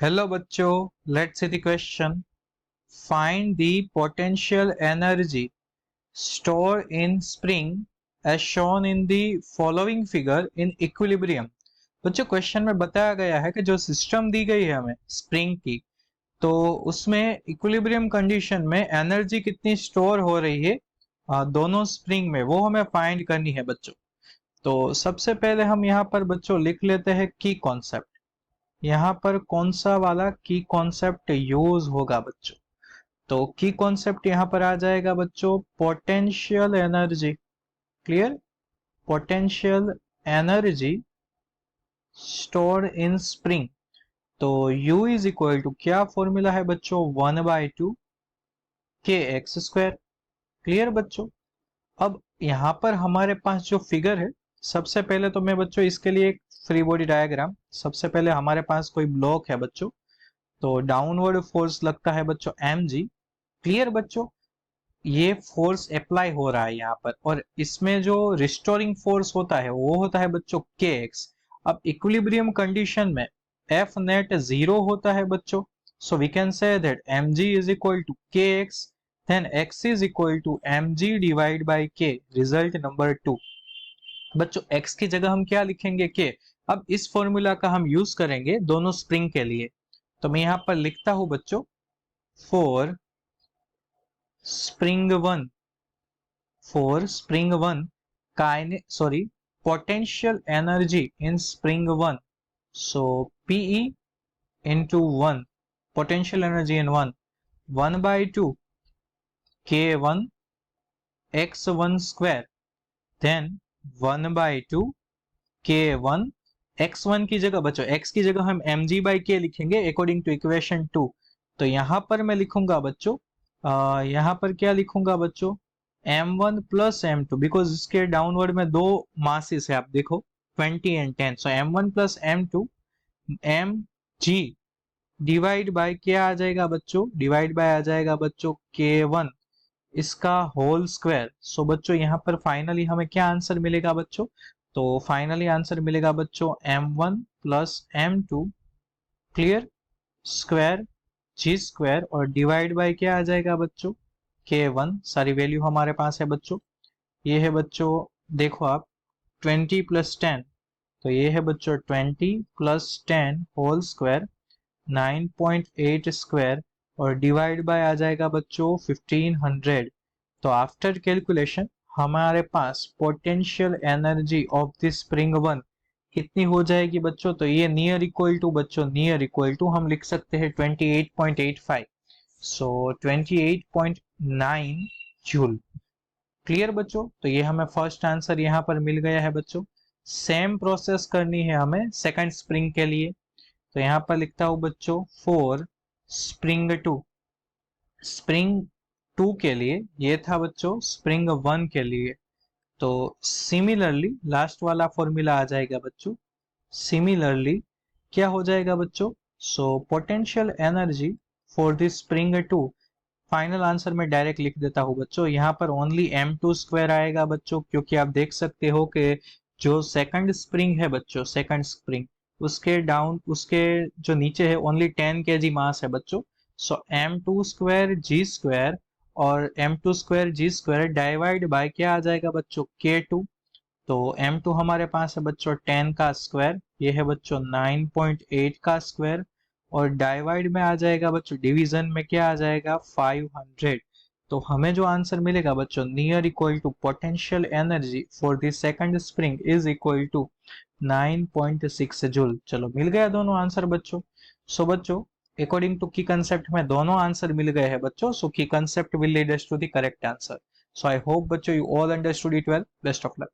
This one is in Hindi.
हेलो बच्चों, let's see the question. Find the potential energy store in spring as shown in the following figure in equilibrium. बच्चों, क्वेश्चन में बताया गया है कि जो सिस्टम दी गई है हमें स्प्रिंग की, तो उसमें इक्विलिब्रियम कंडीशन में एनर्जी कितनी स्टोर हो रही है दोनों स्प्रिंग में, वो हमें फाइंड करनी है बच्चों। तो सबसे पहले हम यहाँ पर बच्चों लिख लेते हैं की कॉन्सेप्ट। यहाँ पर कौन सा वाला की कॉन्सेप्ट यूज होगा बच्चों? तो की कॉन्सेप्ट यहाँ पर आ जाएगा बच्चों potential energy. Clear? Potential energy store in spring. तो U इज इक्वल टू क्या फॉर्मूला है बच्चों? 1/2 kx²। क्लियर बच्चों? अब यहाँ पर हमारे पास जो फिगर है, सबसे पहले तो मैं बच्चों इसके लिए एक फ्री बॉडी डायग्राम, सबसे पहले हमारे पास कोई ब्लॉक है बच्चों, तो डाउनवर्ड फोर्स लगता है बच्चों mg। क्लियर बच्चों? ये फोर्स अप्लाई हो रहा है यहाँ पर, और इसमें जो रिस्टोरिंग फोर्स होता है वो होता है बच्चों kx। अब इक्विलिब्रियम कंडीशन में F नेट 0 होता है बच्चों, so we can say that mg is equal to kx, then x is equal to mg divide by k। Result number 2 बच्चों, x की जगह हम क्या लिखेंगे? k। अब इस फॉर्मूला का हम यूज करेंगे दोनों स्प्रिंग के लिए, तो मैं यहाँ पर लिखता हूं बच्चों for spring 1, for spring 1 potential energy in spring 1, so Pe into 1 potential energy in 1/2 k1 x1 square, then 1/2 k1 x1 की जगह बच्चों x की जगह हम mg/k लिखेंगे अकॉर्डिंग टू इक्वेशन 2। तो यहाँ पर मैं लिखूंगा बच्चों, यहाँ पर क्या लिखूंगा बच्चों? m1 प्लस m2, बिकॉज इसके डाउनवर्ड में दो मासेस है, आप देखो 20 and 10, so m1 plus m2 mg divide by क्या आ जाएगा बच्चों? डिवाइड बाय आ जाएगा बच्चों k1 इसका होल स्क्वायर। सो बच्चों यहाँ पर फाइनली हमें क्या आंसर मिलेगा बच्चों? तो फाइनली आंसर मिलेगा बच्चों m1 plus m2 clear square g square, और डिवाइड बाय क्या आ जाएगा बच्चों? k1। सारी वैल्यू हमारे पास है बच्चों, ये है बच्चों, देखो आप 20 प्लस 10, तो ये है बच्चों 20 प्लस 10 होल स्क्वायर 9.8 स्क्वायर, और डिवाइड बाय आ जाएगा बच्चों 1500। तो आफ्टर कैलकुलेशन हमारे पास potential energy of this spring 1 कितनी हो जाएगी बच्चों? तो ये नियर इक्वल टू बच्चों, नियर इक्वल टू हम लिख सकते हैं 28.85, सो 28.9 जूल। क्लियर बच्चों? तो ये हमें फर्स्ट आंसर यहाँ पर मिल गया है बच्चों। सेम प्रोसेस करनी है हमें सेकंड स्प्रिंग के लिए, तो यहाँ पर लिखता हूं बच्चों फॉर स्प्रिंग 2। स्प्रिंग 2 के लिए ये था बच्चों स्प्रिंग 1 के लिए, तो सिमिलरली लास्ट वाला फॉर्मूला आ जाएगा बच्चों। सिमिलरली क्या हो जाएगा बच्चों? So potential energy for this spring 2, final answer में डायरेक्ट लिख देता हूं बच्चों। यहाँ पर ओनली m2 स्क्वायर आएगा बच्चों, क्योंकि आप देख सकते हो कि जो सेकंड स्प्रिंग है बच्चों, सेकंड स्प्रिंग उसके जो नीचे है ओनली 10 kg मास है बच्चों, सो m2 स्क्वायर जी स्क्वायर और m2 square g square divide by क्या आ जाएगा बच्चों? k2। तो m2 हमारे पास है बच्चों 10 का स्क्वायर, ये है बच्चों 9.8 का स्क्वायर, और डिवाइड में आ जाएगा बच्चों, डिवीजन में क्या आ जाएगा? 500। तो हमें जो आंसर मिलेगा बच्चों near equal to potential energy for the second spring is equal to 9.6 joule. चलो मिल गया दोनों आंसर बच्चों। सो बच्चों अकॉर्डिंग टू की कंसेप्ट में दोनों आंसर मिल गए हैं बच्चों, so key concept will lead us to the correct answer. So I hope बच्चों you all understood it well. Best of luck.